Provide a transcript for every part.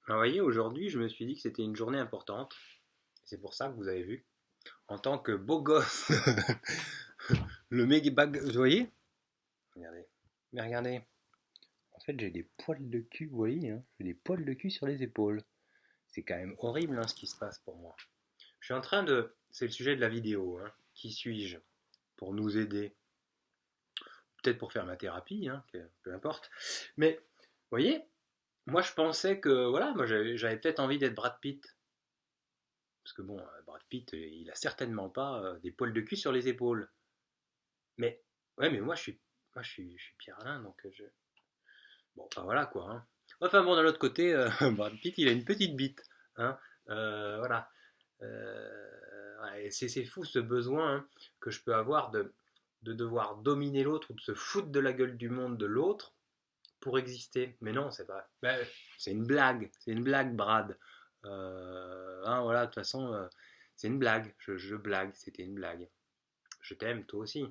vous voyez, aujourd'hui, je me suis dit que c'était une journée importante. C'est pour ça que vous avez vu, en tant que beau gosse, le méga bag. Vous voyez? Regardez. Mais regardez. En fait, j'ai des poils de cul, vous voyez, hein, j'ai des poils de cul sur les épaules. C'est quand même horrible hein, ce qui se passe pour moi. Je suis en train de. C'est le sujet de la vidéo. Hein. Qui suis-je pour nous aider? Peut-être pour faire ma thérapie, hein, peu importe. Mais, vous voyez, moi je pensais que, voilà, moi j'avais peut-être envie d'être Brad Pitt. Parce que bon, Brad Pitt, il a certainement pas des poils de cul sur les épaules. Mais, ouais, mais moi je suis Pierre Alain, donc bon, enfin voilà quoi. Hein. Enfin bon, d'un autre côté, Brad Pitt, il a une petite bite. Hein. Voilà. Ouais, c'est fou ce besoin hein, que je peux avoir de devoir dominer l'autre ou de se foutre de la gueule du monde de l'autre pour exister. Mais non, c'est pas. Ben, c'est une blague, Brad. Hein, voilà, de toute façon, c'est une blague. Je blague, c'était une blague. Je t'aime, toi aussi.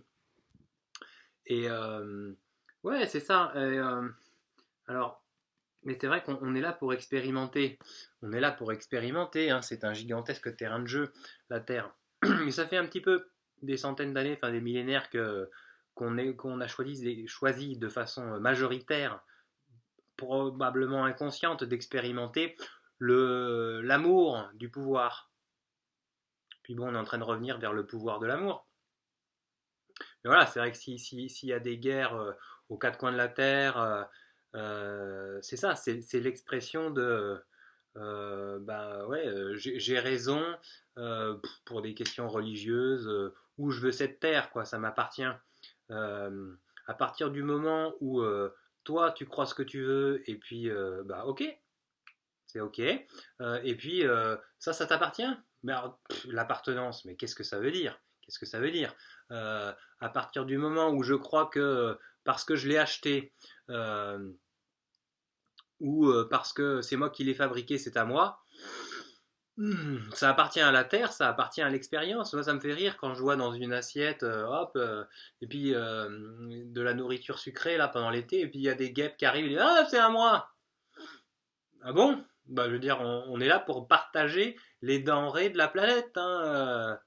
Et ouais, c'est ça. Alors, mais c'est vrai qu'on est là pour expérimenter. On est là pour expérimenter. Hein, c'est un gigantesque terrain de jeu, la Terre. Mais ça fait un petit peu des centaines d'années, enfin des millénaires qu'on a choisi de façon majoritaire probablement inconsciente d'expérimenter l'amour du pouvoir. Puis bon, on est en train de revenir vers le pouvoir de l'amour. Mais voilà, c'est vrai que s'il y a des guerres aux quatre coins de la Terre, c'est ça, c'est l'expression de bah ouais, j'ai raison pour des questions religieuses, où je veux cette terre, quoi, ça m'appartient. Euh, à partir du moment où toi tu crois ce que tu veux, et puis bah ok, c'est ok. Et puis, ça t'appartient. Mais l'appartenance, mais qu'est-ce que ça veut dire? Qu'est-ce que ça veut dire? À partir du moment où je crois que parce que je l'ai acheté, euh, ou parce que c'est moi qui l'ai fabriqué, c'est à moi, ça appartient à la terre, ça appartient à l'expérience. Moi, ça me fait rire quand je vois dans une assiette, hop, et puis de la nourriture sucrée là pendant l'été, et puis il y a des guêpes qui arrivent et disent ah, c'est à moi! Ah bon? Bah, je veux dire, on est là pour partager les denrées de la planète. Hein.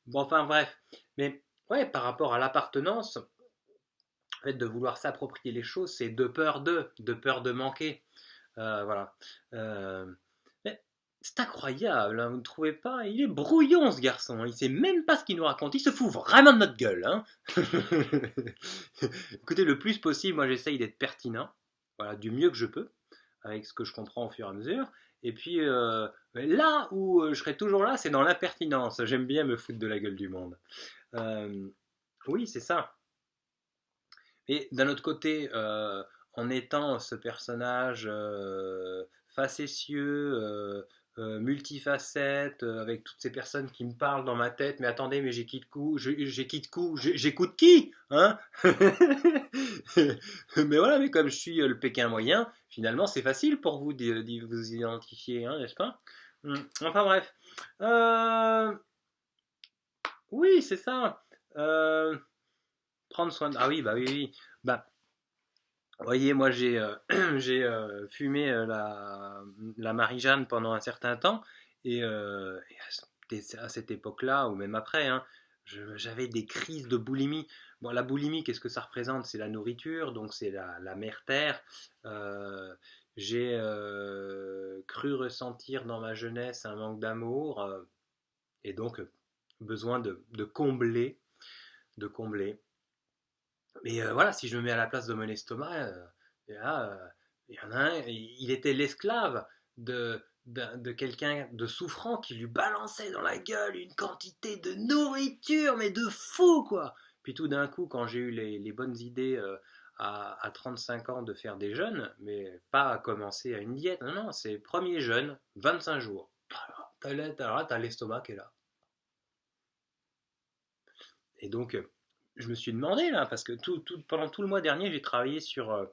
Bon, enfin, bref. Mais ouais, par rapport à l'appartenance, en fait, de vouloir s'approprier les choses, c'est de peur de manquer. Voilà. Euh, mais c'est incroyable, hein, vous ne trouvez pas? Il est brouillon ce garçon, hein. Il sait même pas ce qu'il nous raconte, il se fout vraiment de notre gueule. Hein. Écoutez, le plus possible, moi j'essaye d'être pertinent, voilà, du mieux que je peux avec ce que je comprends au fur et à mesure. Et puis là où je serai toujours là, c'est dans l'impertinence. J'aime bien me foutre de la gueule du monde. Euh, oui, c'est ça. Et d'un autre côté, en étant ce personnage facétieux, multifacette, avec toutes ces personnes qui me parlent dans ma tête, mais attendez, mais j'écoute qui, hein? Mais voilà, mais comme je suis le Pékin moyen, finalement, c'est facile pour vous de vous identifier, hein, n'est-ce pas? Enfin bref. Euh, oui, c'est ça. Prendre soin de... Ah oui, bah oui, oui. Bah, vous voyez, moi j'ai j'ai fumé la Marie-Jeanne pendant un certain temps et à cette époque-là, ou même après, hein, j'avais des crises de boulimie. Bon, la boulimie, qu'est-ce que ça représente? C'est la nourriture, donc c'est la mère terre. Euh, j'ai cru ressentir dans ma jeunesse un manque d'amour et donc besoin de combler, de combler. Mais voilà, si je me mets à la place de mon estomac, et là, il y en a un, il était l'esclave de quelqu'un de souffrant qui lui balançait dans la gueule une quantité de nourriture, mais de fou, quoi. Puis tout d'un coup, quand j'ai eu les bonnes idées à 35 ans de faire des jeûnes, mais pas à commencer à une diète, non, non, c'est premier jeûne, 25 jours. T'as l'estomac qui est là. Et donc, je me suis demandé là, parce que pendant tout le mois dernier, j'ai travaillé sur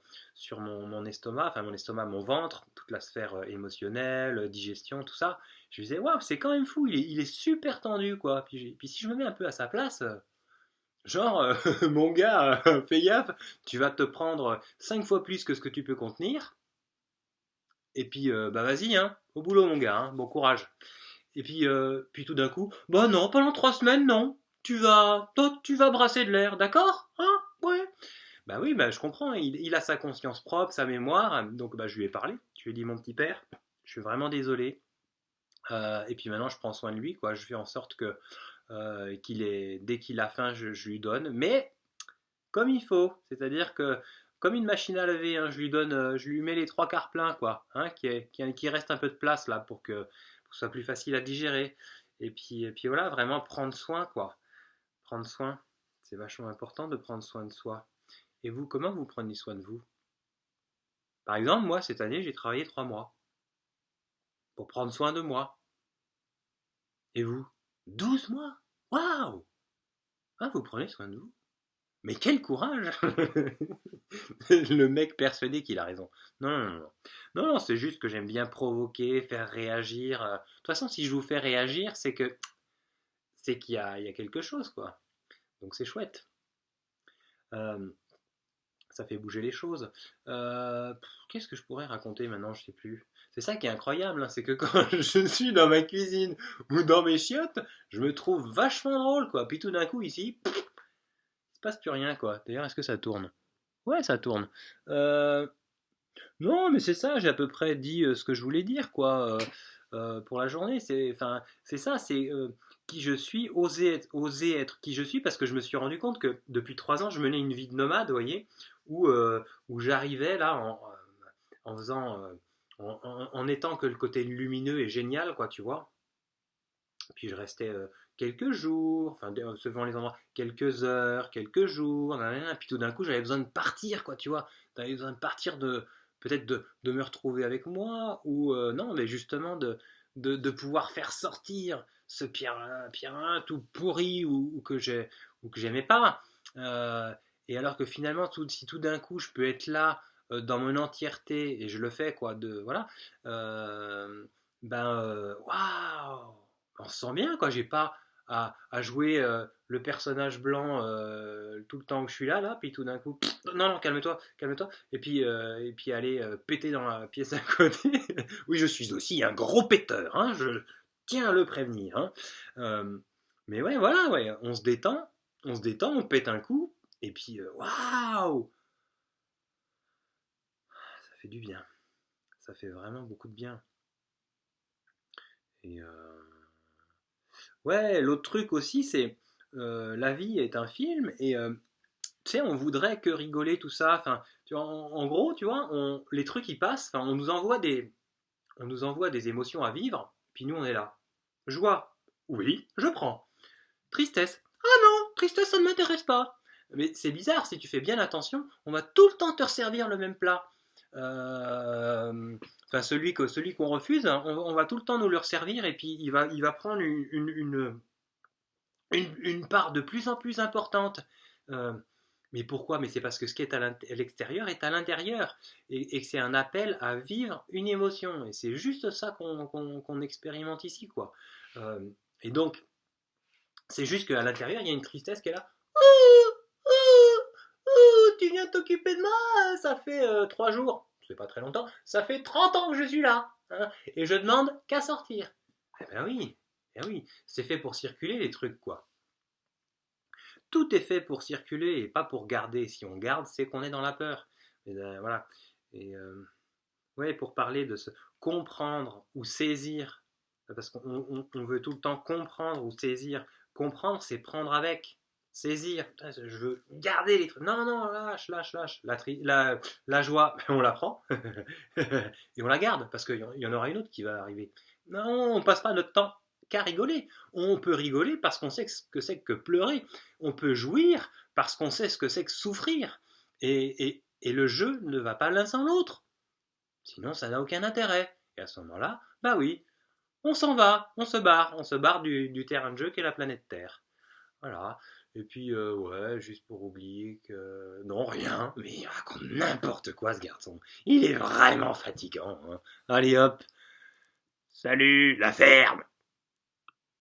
mon estomac, enfin mon estomac, mon ventre, toute la sphère émotionnelle, digestion, tout ça. Je me disais, waouh, c'est quand même fou, il est super tendu, quoi. Puis si je me mets un peu à sa place, genre, mon gars, fais gaffe, tu vas te prendre 5 fois plus que ce que tu peux contenir. Et puis, bah vas-y, hein, au boulot, mon gars, hein, bon courage. Et puis tout d'un coup, bah non, pendant 3 semaines, non. Toi, tu vas brasser de l'air, d'accord? Hein? Ouais. Bah oui, bah je comprends. Il a sa conscience propre, sa mémoire. Donc bah je lui ai parlé. Je lui ai dit, mon petit père, je suis vraiment désolé. Et puis maintenant, je prends soin de lui, quoi. Je fais en sorte que dès qu'il a faim, je lui donne. Mais comme il faut. C'est-à-dire que comme une machine à laver, hein, je lui mets les trois quarts pleins, quoi, hein, qui reste un peu de place là pour que ce soit plus facile à digérer. Et puis voilà, vraiment prendre soin, quoi. Prendre soin, c'est vachement important de prendre soin de soi. Et vous, comment vous prenez soin de vous? Par exemple, moi, cette année, j'ai travaillé 3 mois pour prendre soin de moi. Et vous? 12 mois? Waouh! Ah, vous prenez soin de vous? Mais quel courage! Le mec persuadé qu'il a raison. Non, non, non, non. Non, non, c'est juste que j'aime bien provoquer, faire réagir. De toute façon, si je vous fais réagir, c'est qu'il y a quelque chose, quoi. Donc c'est chouette. Euh, Ça fait bouger les choses. Qu'est-ce que je pourrais raconter maintenant? Je sais plus. C'est ça qui est incroyable, hein, c'est que quand je suis dans ma cuisine ou dans mes chiottes, je me trouve vachement drôle, quoi. Puis tout d'un coup, ici, il se passe plus rien, quoi. D'ailleurs, est-ce que ça tourne? Ouais, ça tourne. Euh, Non, mais c'est ça, j'ai à peu près dit ce que je voulais dire, quoi, pour la journée. Enfin, c'est ça, c'est qui je suis, oser être qui je suis, parce que je me suis rendu compte que depuis 3 ans, je menais une vie de nomade, vous voyez, où j'arrivais là en faisant, en étant que le côté lumineux et génial, quoi, tu vois. Puis je restais quelques jours, enfin, selon les endroits, quelques heures, quelques jours, nanana. Puis tout d'un coup, j'avais besoin de partir, quoi, tu vois. J'avais besoin de partir peut-être de me retrouver avec moi, ou non, mais justement de pouvoir faire sortir ce Pierre tout pourri ou que j'aimais pas. Euh, et alors que finalement, si tout d'un coup, je peux être là dans mon entièreté, et je le fais, quoi, voilà, euh, waouh! On se sent bien, quoi. J'ai pas à jouer le personnage blanc tout le temps que je suis là, puis tout d'un coup, non, non, calme-toi, calme-toi, et puis aller péter dans la pièce à côté. Oui, je suis aussi un gros péteur, hein, je tiens à le prévenir, hein. Euh, mais ouais, voilà, ouais, on pète un coup, et puis waouh, ça fait du bien, ça fait vraiment beaucoup de bien. Et ouais, l'autre truc aussi, c'est la vie est un film et tu sais, on voudrait que rigoler tout ça. Enfin, tu vois, en gros, tu vois, les trucs ils passent. Enfin, on nous envoie des émotions à vivre, puis nous on est là. Joie, oui, je prends. Tristesse, ah non, tristesse ça ne m'intéresse pas. Mais c'est bizarre, si tu fais bien attention, on va tout le temps te resservir le même plat. Enfin, celui qu'on refuse, hein, on va tout le temps nous le resservir et puis il va prendre une part de plus en plus importante. Euh, mais pourquoi? Mais c'est parce que ce qui est à l'extérieur est à l'intérieur et que c'est un appel à vivre une émotion. Et c'est juste ça qu'on expérimente ici, quoi. Euh, et donc, c'est juste qu'à l'intérieur, il y a une tristesse qui est là. Oh, oh, oh, tu viens t'occuper de moi, ça fait 3 jours, c'est pas très longtemps, ça fait 30 ans que je suis là, hein, et je demande qu'à sortir. Eh oui, c'est fait pour circuler les trucs, quoi. Tout est fait pour circuler et pas pour garder. Si on garde, c'est qu'on est dans la peur. Et, voilà. Et ouais, pour parler de se comprendre ou saisir, parce qu'on veut tout le temps comprendre ou saisir. Comprendre, c'est prendre avec. Saisir, je veux garder les trucs. Non, non, lâche, lâche, lâche. La joie, on la prend et on la garde parce qu'il y en aura une autre qui va arriver. Non, on passe pas notre temps qu'à rigoler. On peut rigoler parce qu'on sait ce que c'est que pleurer. On peut jouir parce qu'on sait ce que c'est que souffrir. Et le jeu ne va pas l'un sans l'autre. Sinon, ça n'a aucun intérêt. Et à ce moment-là, bah oui, on s'en va, on se barre du terrain de jeu qu'est la planète Terre. Voilà. Et puis, ouais, juste pour oublier que... Non, rien, mais il raconte n'importe quoi, ce garçon. Il est vraiment fatigant, hein. Allez hop, salut, la ferme!